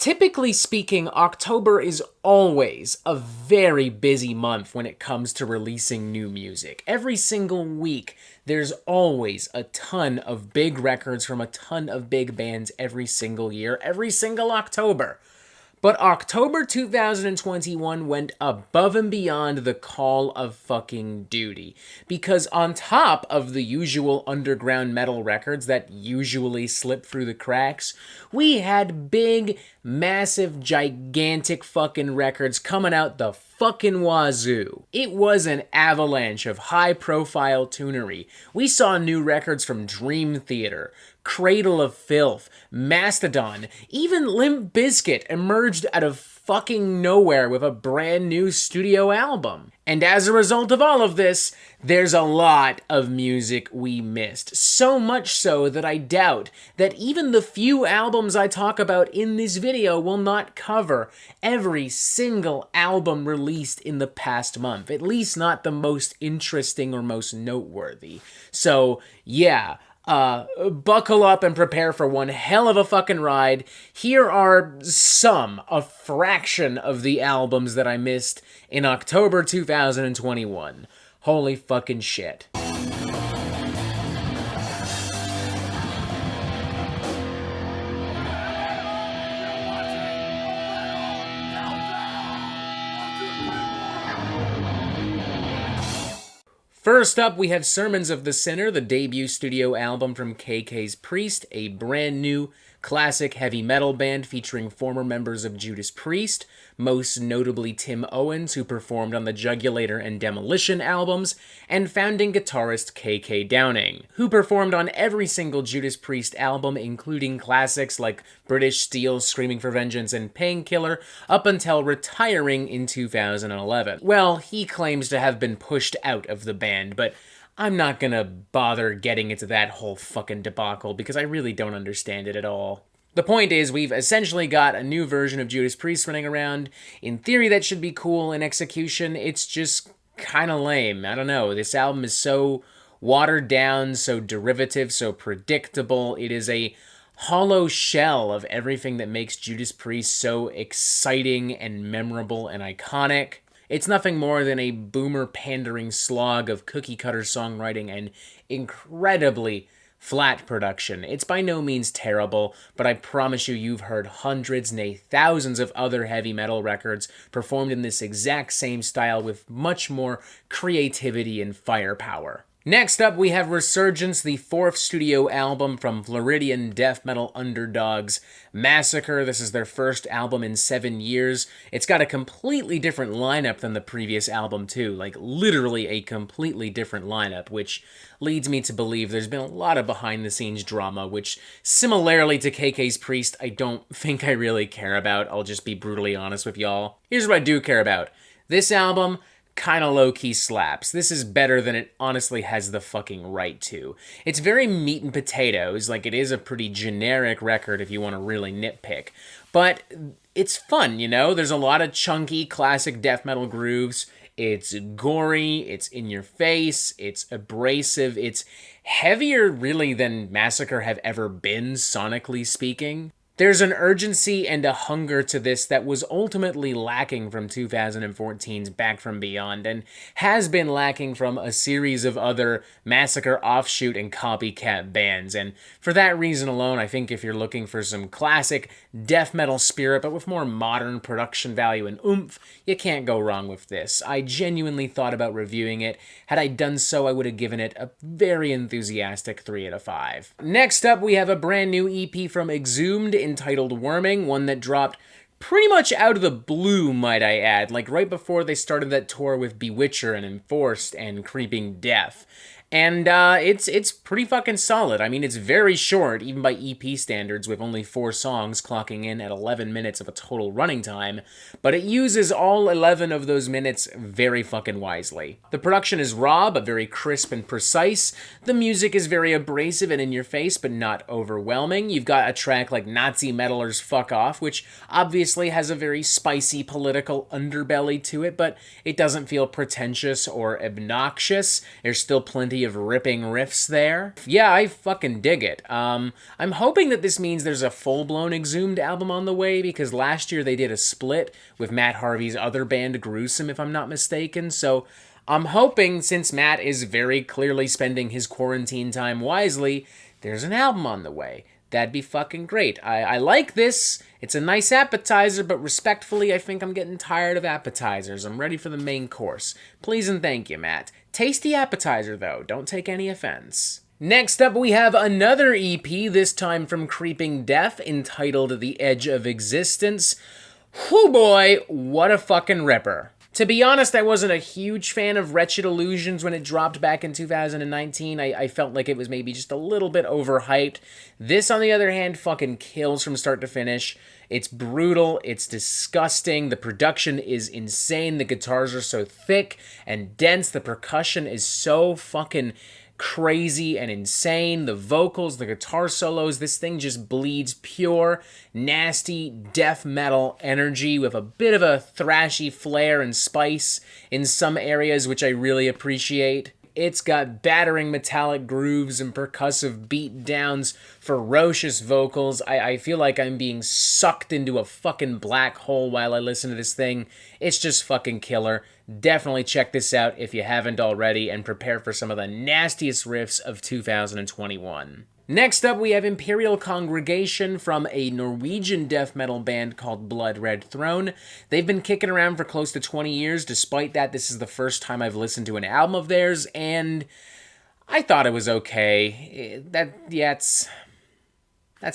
Typically speaking, October is always a very busy month when it comes to releasing new music. Every single week, there's always a ton of big records from a ton of big bands every single year, every single October. But October 2021 went above and beyond the call of fucking duty. Because on top of the usual underground metal records that usually slip through the cracks, we had big, massive, gigantic fucking records coming out the fucking wazoo. It was an avalanche of high-profile tunery. We saw new records from Dream Theater, Cradle of Filth, Mastodon, even Limp Bizkit emerged out of fucking nowhere with a brand new studio album. And as a result of all of this, there's a lot of music we missed. So much so that I doubt that even the few albums I talk about in this video will not cover every single album released in the past month. At least not the most interesting or most noteworthy. So, yeah. Buckle up and prepare for one hell of a fucking ride. Here are a fraction of the albums that I missed in October 2021. Holy fucking shit. First up, we have Sermons of the Sinner, the debut studio album from KK's Priest, a brand new classic heavy metal band featuring former members of Judas Priest, most notably Tim Owens, who performed on the Jugulator and Demolition albums, and founding guitarist KK Downing, who performed on every single Judas Priest album, including classics like British Steel, Screaming for Vengeance, and Painkiller, up until retiring in 2011. Well, he claims to have been pushed out of the band, but I'm not gonna bother getting into that whole fucking debacle because I really don't understand it at all. The point is, we've essentially got a new version of Judas Priest running around. In theory, that should be cool. In execution, it's just kind of lame. I don't know. This album is so watered down, so derivative, so predictable. It is a hollow shell of everything that makes Judas Priest so exciting and memorable and iconic. It's nothing more than a boomer pandering slog of cookie-cutter songwriting and incredibly flat production. It's by no means terrible, but I promise you've heard hundreds, nay thousands of other heavy metal records performed in this exact same style with much more creativity and firepower. Next up, we have Resurgence, the fourth studio album from Floridian death metal underdogs Massacre. This is their first album in 7 years. It's got a completely different lineup than the previous album, too. Like, literally a completely different lineup, which leads me to believe there's been a lot of behind-the-scenes drama, which, similarly to KK's Priest, I don't think I really care about. I'll just be brutally honest with y'all. Here's what I do care about. This album kind of low-key slaps. This is better than it honestly has the fucking right to. It's very meat and potatoes, like it is a pretty generic record if you want to really nitpick. But it's fun, you know? There's a lot of chunky, classic death metal grooves. It's gory, it's in your face, it's abrasive, it's heavier really than Massacre have ever been, sonically speaking. There's an urgency and a hunger to this that was ultimately lacking from 2014's Back From Beyond, and has been lacking from a series of other Massacre offshoot and copycat bands, and for that reason alone, I think if you're looking for some classic death metal spirit, but with more modern production value and oomph, you can't go wrong with this. I genuinely thought about reviewing it. Had I done so, I would have given it a very enthusiastic 3 out of 5. Next up, we have a brand new EP from Exhumed, entitled Worming, one that dropped pretty much out of the blue, might I add, like right before they started that tour with Bewitcher and Enforced and Creeping Death. And it's pretty fucking solid. I mean, it's very short, even by EP standards, with only 4 songs clocking in at 11 minutes of a total running time, but it uses all 11 of those minutes very fucking wisely. The production is raw, but very crisp and precise. The music is very abrasive and in your face, but not overwhelming. You've got a track like Nazi Meddlers Fuck Off, which obviously has a very spicy political underbelly to it, but it doesn't feel pretentious or obnoxious. There's still plenty plenty of ripping riffs there. Yeah, I fucking dig it. I'm hoping that this means there's a full-blown Exhumed album on the way, because last year they did a split with Matt Harvey's other band, Gruesome, if I'm not mistaken, so I'm hoping, since Matt is very clearly spending his quarantine time wisely, there's an album on the way. That'd be fucking great. I like this. It's a nice appetizer, but respectfully, I think I'm getting tired of appetizers. I'm ready for the main course. Please and thank you, Matt. Tasty appetizer, though. Don't take any offense. Next up, we have another EP, this time from Creeping Death, entitled The Edge of Existence. Whoo boy, what a fucking ripper. To be honest, I wasn't a huge fan of Wretched Illusions when it dropped back in 2019. I felt like it was maybe just a little bit overhyped. This, on the other hand, fucking kills from start to finish. It's brutal, it's disgusting, the production is insane, the guitars are so thick and dense, the percussion is so fucking crazy and insane. The vocals, the guitar solos, this thing just bleeds pure, nasty death metal energy with a bit of a thrashy flair and spice in some areas, which I really appreciate. It's got battering metallic grooves and percussive beat downs, ferocious vocals. I feel like I'm being sucked into a fucking black hole while I listen to this thing. It's just fucking killer. Definitely check this out if you haven't already, and prepare for some of the nastiest riffs of 2021. Next up, we have Imperial Congregation from a Norwegian death metal band called Blood Red Throne. They've been kicking around for close to 20 years. Despite that, this is the first time I've listened to an album of theirs, and I thought it was okay. That's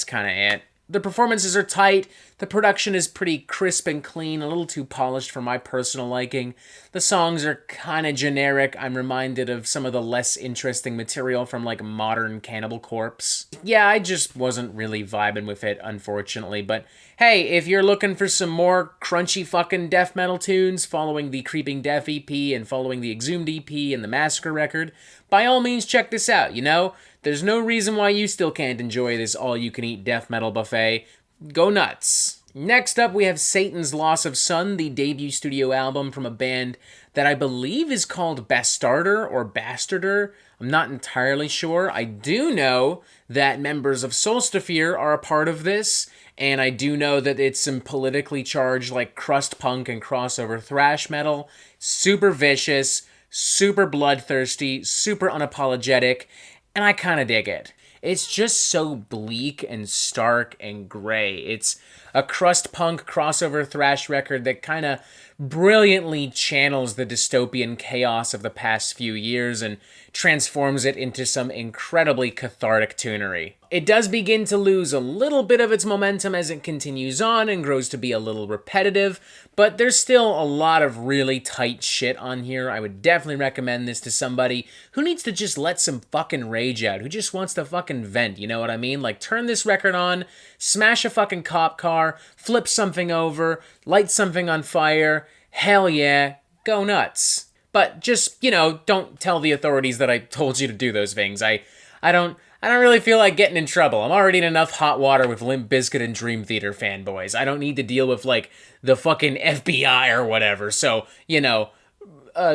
kind of it. The performances are tight, the production is pretty crisp and clean, a little too polished for my personal liking. The songs are kind of generic. I'm reminded of some of the less interesting material from like modern Cannibal Corpse. Yeah, I just wasn't really vibing with it, unfortunately, but hey, if you're looking for some more crunchy fucking death metal tunes following the Creeping Death EP and following the Exhumed EP and the Massacre record, by all means check this out, you know? There's no reason why you still can't enjoy this all-you-can-eat death metal buffet. Go nuts. Next up, we have Satan's Loss of Sun, the debut studio album from a band that I believe is called Bastarður or Bastardur. I'm not entirely sure. I do know that members of Solstifier are a part of this, and I do know that it's some politically charged, like, crust punk and crossover thrash metal. Super vicious, super bloodthirsty, super unapologetic, and I kind of dig it. It's just so bleak and stark and gray. It's a crust punk crossover thrash record that kind of brilliantly channels the dystopian chaos of the past few years and transforms it into some incredibly cathartic tunery. It does begin to lose a little bit of its momentum as it continues on and grows to be a little repetitive, but there's still a lot of really tight shit on here. I would definitely recommend this to somebody who needs to just let some fucking rage out, who just wants to fucking vent, you know what I mean? Like, turn this record on, smash a fucking cop car, flip something over, light something on fire, hell yeah, go nuts. But just, you know, don't tell the authorities that I told you to do those things. I don't really feel like getting in trouble. I'm already in enough hot water with Limp Bizkit and Dream Theater fanboys. I don't need to deal with, like, the fucking FBI or whatever. So, you know,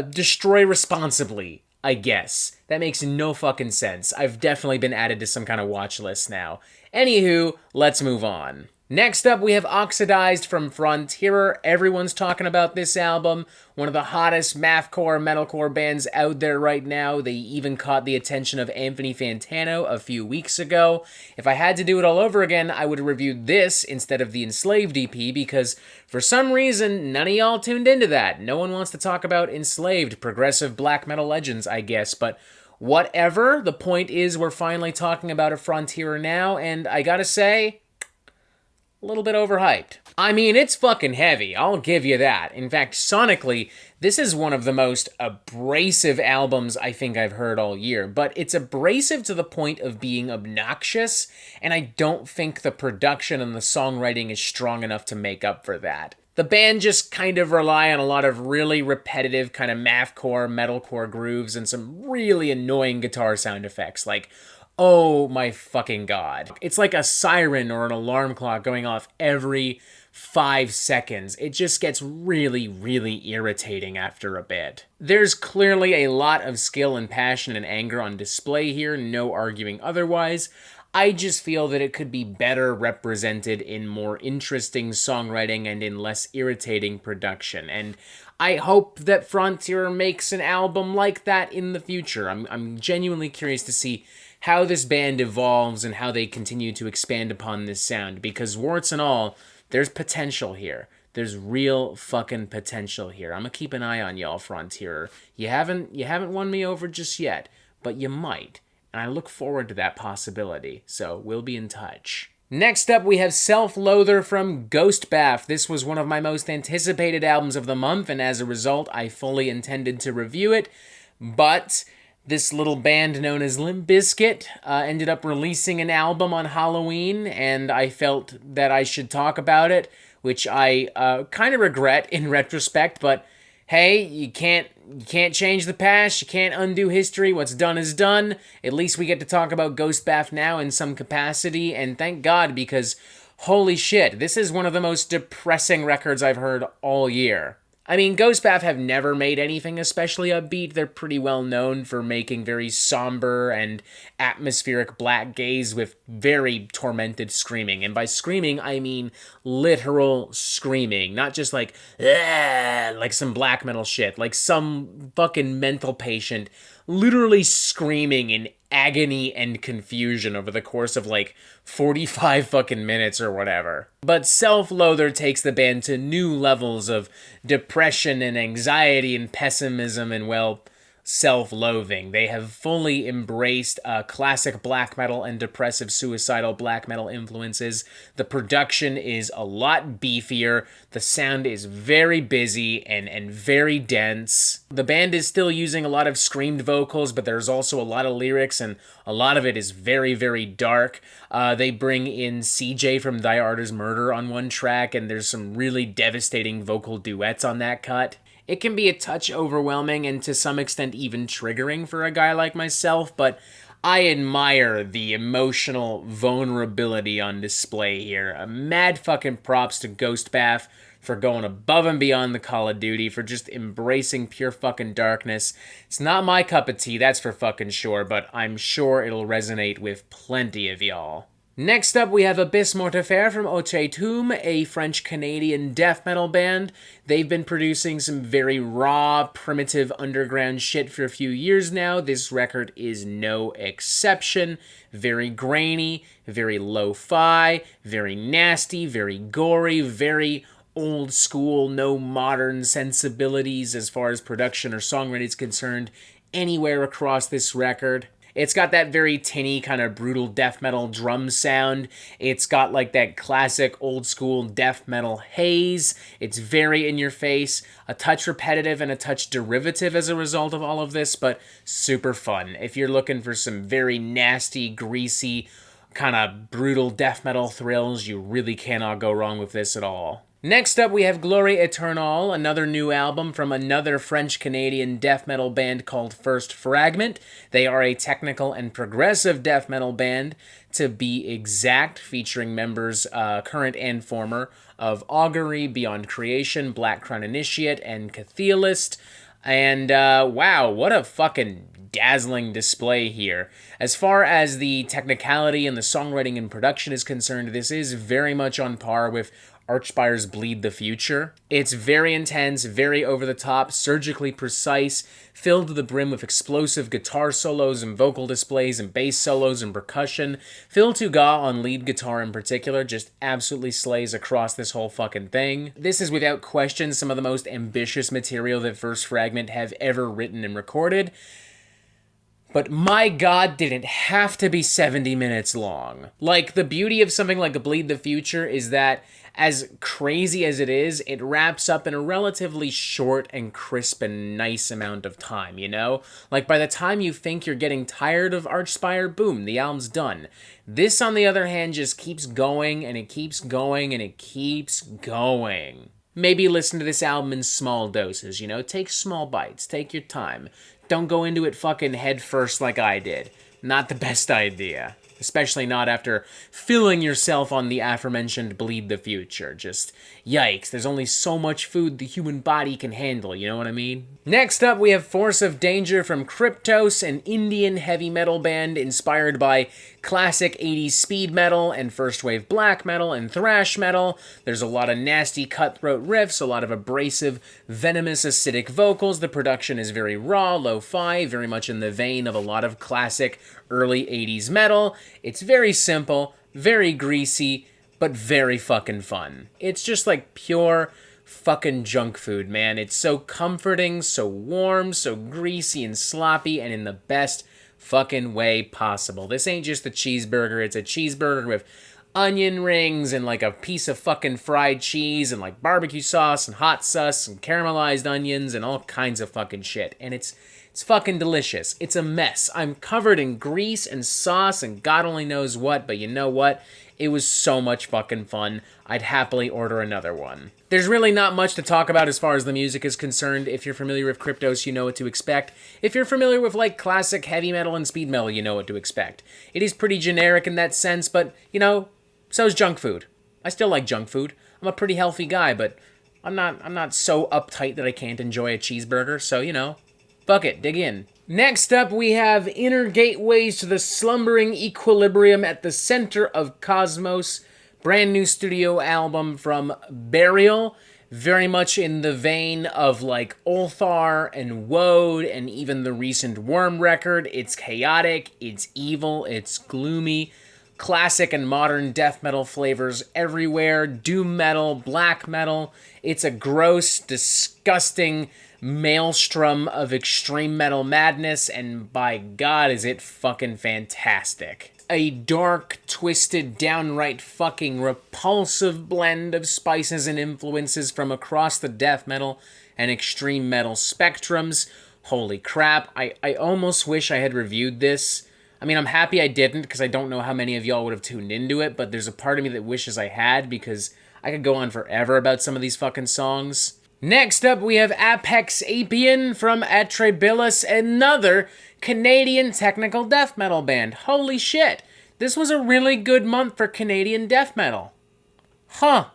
destroy responsibly, I guess. That makes no fucking sense. I've definitely been added to some kind of watch list now. Anywho, let's move on. Next up, we have Oxidized from Frontierer. Everyone's talking about this album. One of the hottest mathcore, metalcore bands out there right now. They even caught the attention of Anthony Fantano a few weeks ago. If I had to do it all over again, I would have reviewed this instead of the Enslaved EP, because for some reason, none of y'all tuned into that. No one wants to talk about Enslaved, progressive black metal legends, I guess, but whatever. The point is, we're finally talking about a Frontierer now, and I gotta say, a little bit overhyped. I mean, it's fucking heavy, I'll give you that. In fact, sonically, this is one of the most abrasive albums I think I've heard all year, but it's abrasive to the point of being obnoxious, and I don't think the production and the songwriting is strong enough to make up for that. The band just kind of rely on a lot of really repetitive kind of mathcore, metalcore grooves and some really annoying guitar sound effects, like Oh my fucking god. It's like a siren or an alarm clock going off every 5 seconds. It just gets really, really irritating after a bit. There's clearly a lot of skill and passion and anger on display here, no arguing otherwise. I just feel that it could be better represented in more interesting songwriting and in less irritating production. And I hope that Frontier makes an album like that in the future. I'm genuinely curious to see how this band evolves and how they continue to expand upon this sound, because warts and all, there's potential here. There's real fucking potential here. I'm gonna keep an eye on y'all, Frontier. You haven't won me over just yet, but you might. And I look forward to that possibility, so we'll be in touch. Next up, we have Self-Loather from Ghostbath. This was one of my most anticipated albums of the month, and as a result, I fully intended to review it, but this little band known as Limp Bizkit ended up releasing an album on Halloween, and I felt that I should talk about it, which I kind of regret in retrospect, but hey, you can't change the past, you can't undo history, what's done is done. At least we get to talk about Ghostbath now in some capacity, and thank God, because holy shit, this is one of the most depressing records I've heard all year. I mean, Ghostbath have never made anything especially upbeat. They're pretty well known for making very somber and atmospheric black gaze with very tormented screaming. And by screaming, I mean literal screaming. Not just like, "Ugh," like some black metal shit. Like some fucking mental patient literally screaming in agony and confusion over the course of like 45 fucking minutes or whatever. But Self-Loather takes the band to new levels of depression and anxiety and pessimism and, well, self-loathing. They have fully embraced classic black metal and depressive suicidal black metal influences. The production is a lot beefier. The sound is very busy and very dense. The band is still using a lot of screamed vocals, but there's also a lot of lyrics, and a lot of it is very, very dark. They bring in CJ from Thy Art Is Murder on one track, and there's some really devastating vocal duets on that cut. It can be a touch overwhelming and to some extent even triggering for a guy like myself, but I admire the emotional vulnerability on display here. Mad fucking props to Ghostbath for going above and beyond the Call of Duty, for just embracing pure fucking darkness. It's not my cup of tea, that's for fucking sure, but I'm sure it'll resonate with plenty of y'all. Next up, we have Abysse Mortifere from Outre-Tombe, a French-Canadian death metal band. They've been producing some very raw, primitive underground shit for a few years now. This record is no exception. Very grainy, very lo-fi, very nasty, very gory, very old school, no modern sensibilities as far as production or songwriting is concerned anywhere across this record. It's got that very tinny kind of brutal death metal drum sound. It's got like that classic old school death metal haze. It's very in your face, a touch repetitive and a touch derivative as a result of all of this, but super fun. If you're looking for some very nasty, greasy, kind of brutal death metal thrills, you really cannot go wrong with this at all. Next up, we have Gloire Eternelle, another new album from another French-Canadian death metal band called First Fragment. They are a technical and progressive death metal band, to be exact, featuring members, current and former, of Augury, Beyond Creation, Black Crown Initiate, and Cathealist. And, wow, what a fucking dazzling display here. As far as the technicality and the songwriting and production is concerned, this is very much on par with Archspire's Bleed the Future. It's very intense, very over-the-top, surgically precise, filled to the brim with explosive guitar solos and vocal displays and bass solos and percussion. Phil Tougat on lead guitar in particular just absolutely slays across this whole fucking thing. This is without question some of the most ambitious material that First Fragment have ever written and recorded. But my god, did it have to be 70 minutes long. Like, the beauty of something like Bleed the Future is that, as crazy as it is, it wraps up in a relatively short and crisp and nice amount of time, you know? Like, by the time you think you're getting tired of Archspire, boom, the album's done. This, on the other hand, just keeps going, and it keeps going, and it keeps going. Maybe listen to this album in small doses, you know? Take small bites, take your time. Don't go into it fucking head first like I did. not the best idea. Especially not after filling yourself on the aforementioned Bleed the Future. Just, yikes, there's only so much food the human body can handle, you know what I mean? Next up, we have Force of Danger from Kryptos, an Indian heavy metal band inspired by classic 80s speed metal and first wave black metal and thrash metal. There's a lot of nasty cutthroat riffs, a lot of abrasive, venomous, acidic vocals. The production is very raw, lo-fi, very much in the vein of a lot of classic early 80s metal. It's very simple, very greasy, but very fucking fun. It's just like pure fucking junk food, man. It's so comforting, so warm, so greasy and sloppy, and in the best fucking way possible. This ain't just a cheeseburger, it's a cheeseburger with onion rings and like a piece of fucking fried cheese and like barbecue sauce and hot sauce and caramelized onions and all kinds of fucking shit. And it's fucking delicious. It's a mess. I'm covered in grease and sauce and God only knows what, but you know what? It was so much fucking fun. I'd happily order another one. There's really not much to talk about as far as the music is concerned. If you're familiar with Kryptos, you know what to expect. If you're familiar with like classic heavy metal and speed metal, you know what to expect. It is pretty generic in that sense, but you know, so's junk food. I still like junk food. I'm a pretty healthy guy, but I'm not so uptight that I can't enjoy a cheeseburger, so you know, fuck it, dig in. Next up, we have Inner Gateways to the Slumbering Equilibrium at the Center of Cosmos. Brand new studio album from Burial. Very much in the vein of like Ulthar and Woad and even the recent Worm record. It's chaotic, it's evil, it's gloomy. Classic and modern death metal flavors everywhere. Doom metal, black metal. It's a gross, disgusting maelstrom of extreme metal madness, and by God is it fucking fantastic. A dark, twisted, downright fucking repulsive blend of spices and influences from across the death metal and extreme metal spectrums. Holy crap, I almost wish I had reviewed this. I mean, I'm happy I didn't, because I don't know how many of y'all would have tuned into it, but there's a part of me that wishes I had, because I could go on forever about some of these fucking songs. Next up, we have Apexapien from ATRÆ BILIS, another Canadian technical death metal band. Holy shit, this was a really good month for Canadian death metal. Huh.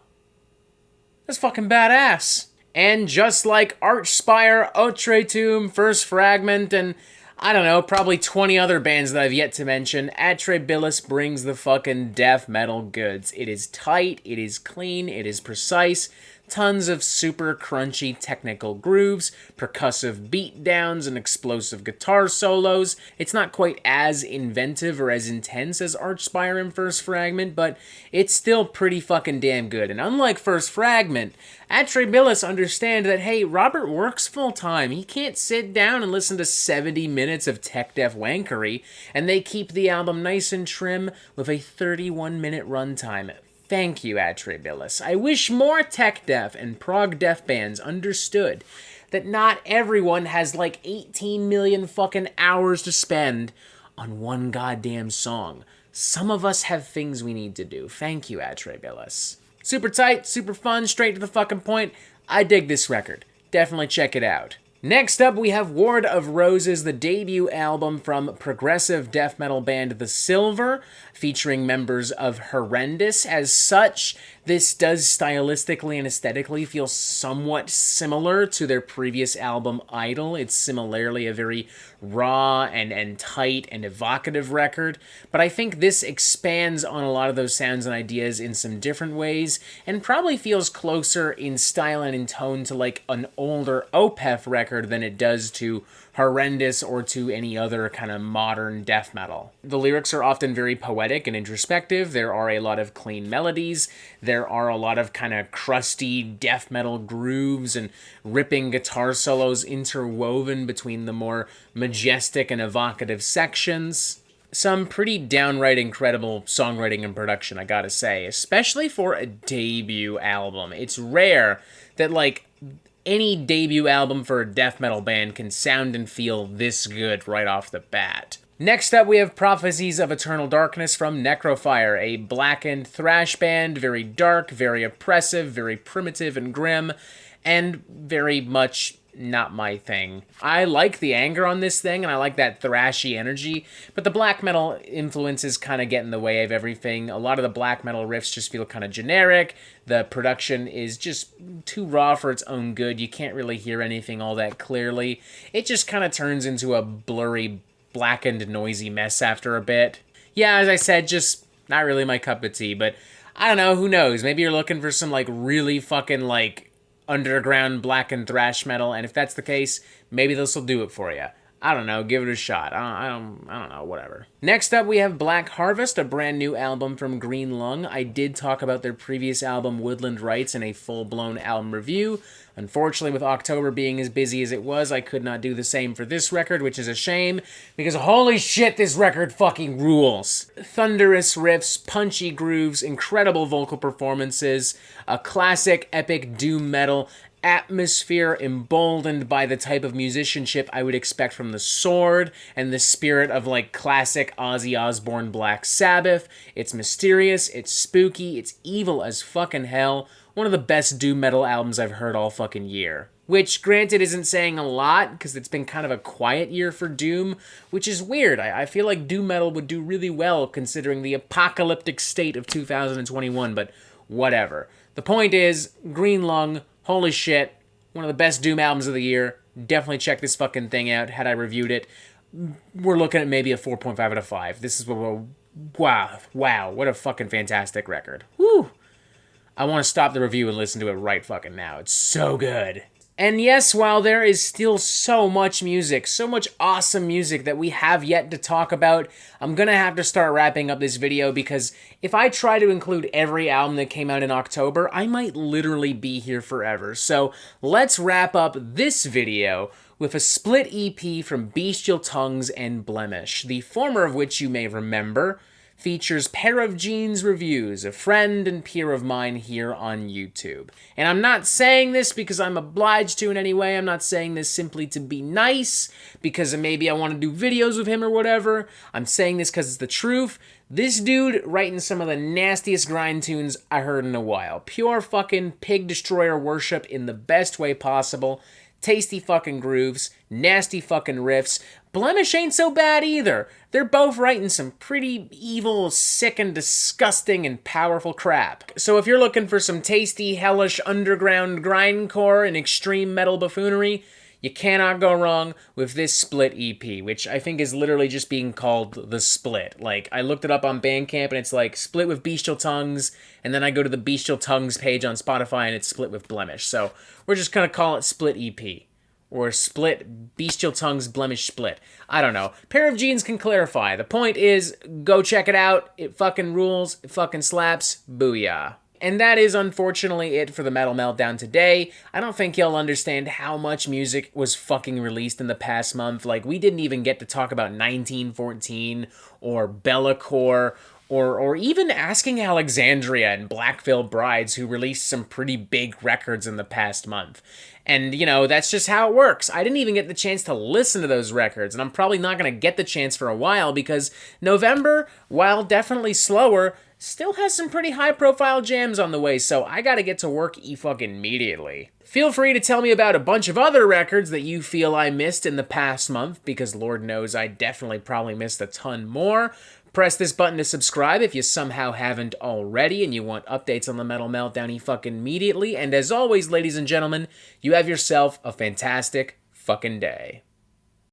That's fucking badass. And just like Archspire, Outre-Tombe, First Fragment, and I don't know, probably 20 other bands that I've yet to mention, ATRÆ BILIS brings the fucking death metal goods. It is tight, it is clean, it is precise, tons of super crunchy technical grooves, percussive beatdowns, and explosive guitar solos. It's not quite as inventive or as intense as Archspire and First Fragment, but it's still pretty fucking damn good. And unlike First Fragment, ATRÆ BILIS understand that, hey, Robert works full-time. He can't sit down and listen to 70 minutes of tech-death wankery, and they keep the album nice and trim with a 31-minute runtime. Thank you, ATRÆ BILIS. I wish more tech death and prog death bands understood that not everyone has like 18 million fucking hours to spend on one goddamn song. Some of us have things we need to do. Thank you, ATRÆ BILIS. Super tight, super fun, straight to the fucking point. I dig this record. Definitely check it out. Next up, we have Ward of Roses, the debut album from progressive death metal band The Silver, featuring members of Horrendous. As such, this does stylistically and aesthetically feel somewhat similar to their previous album, Idol. It's similarly a very raw and tight and evocative record, but I think this expands on a lot of those sounds and ideas in some different ways, and probably feels closer in style and in tone to like an older Opeth record than it does to Horrendous or to any other kind of modern death metal. The lyrics are often very poetic and introspective. There are a lot of clean melodies. There are a lot of kind of crusty death metal grooves and ripping guitar solos interwoven between the more majestic and evocative sections. Some pretty downright incredible songwriting and production, I gotta say, especially for a debut album. It's rare that, like, any debut album for a death metal band can sound and feel this good right off the bat. Next up, we have Prophecies of Eternal Darkness from Necrofier, a blackened thrash band, very dark, very oppressive, very primitive and grim. and very much not my thing. I like the anger on this thing, and I like that thrashy energy, but the black metal influences kind of get in the way of everything. A lot of the black metal riffs just feel kind of generic. The production is just too raw for its own good. You can't really hear anything all that clearly. It just kind of turns into a blurry, blackened, noisy mess after a bit. Yeah, as I said, just not really my cup of tea, but I don't know, who knows? Maybe you're looking for some, like, really fucking, like, underground black and thrash metal, and if that's the case, maybe this will do it for you. I don't know, give it a shot. I don't know, whatever. Next up, we have Black Harvest, a brand new album from Green Lung. I did talk about their previous album, Woodland Rites, in a full-blown album review. Unfortunately, with October being as busy as it was, I could not do the same for this record, which is a shame, because holy shit, this record fucking rules. Thunderous riffs, punchy grooves, incredible vocal performances, a classic epic doom metal atmosphere emboldened by the type of musicianship I would expect from the Sword and the spirit of, like, classic Ozzy Osbourne Black Sabbath. It's mysterious, it's spooky, it's evil as fucking hell. One of the best doom metal albums I've heard all fucking year. Which, granted, isn't saying a lot, because it's been kind of a quiet year for doom, which is weird. I feel like doom metal would do really well considering the apocalyptic state of 2021, but whatever. The point is, Green Lung, holy shit, one of the best doom albums of the year. Definitely check this fucking thing out. Had I reviewed it, we're looking at maybe a 4.5 out of 5. This is wow, what a fucking fantastic record. Woo! I want to stop the review and listen to it right fucking now. It's so good. And yes, while there is still so much music, so much awesome music that we have yet to talk about, I'm gonna have to start wrapping up this video because if I try to include every album that came out in October, I might literally be here forever. So let's wrap up this video with a split EP from Bestial Tongues and Blemish, the former of which you may remember features Pair of Jeans reviews, a friend and peer of mine here on YouTube. And I'm not saying this because I'm obliged to in any way. I'm not saying this simply to be nice, because maybe I want to do videos with him or whatever. I'm saying this because it's the truth. This dude writing some of the nastiest grind tunes I heard in a while. Pure fucking Pig Destroyer worship in the best way possible. Tasty fucking grooves, nasty fucking riffs. Blemish ain't so bad either. They're both writing some pretty evil, sick and disgusting and powerful crap. So if you're looking for some tasty, hellish underground grindcore and extreme metal buffoonery, you cannot go wrong with this split EP, which I think is literally just being called The Split. Like, I looked it up on Bandcamp and it's like split with Bestial Tongues, and then I go to the Bestial Tongues page on Spotify and it's split with Blemish. So we're just gonna call it Split EP. Or Split, Bestial Tongues, Blemish Split. I don't know. Pair of Jeans can clarify. The point is, go check it out. It fucking rules. It fucking slaps. Booyah. And that is unfortunately it for the Metal Meltdown today. I don't think you'll understand how much music was fucking released in the past month. Like, we didn't even get to talk about 1914 or Bellacore or even Asking Alexandria and Black Veil Brides, who released some pretty big records in the past month. And, you know, that's just how it works. I didn't even get the chance to listen to those records, and I'm probably not going to get the chance for a while because November, while definitely slower, still has some pretty high-profile jams on the way, so I gotta get to work fucking immediately. Feel free to tell me about a bunch of other records that you feel I missed in the past month, because Lord knows I definitely probably missed a ton more. Press this button to subscribe if you somehow haven't already and you want updates on the Metal Meltdown fucking immediately. And as always, ladies and gentlemen, you have yourself a fantastic fucking day.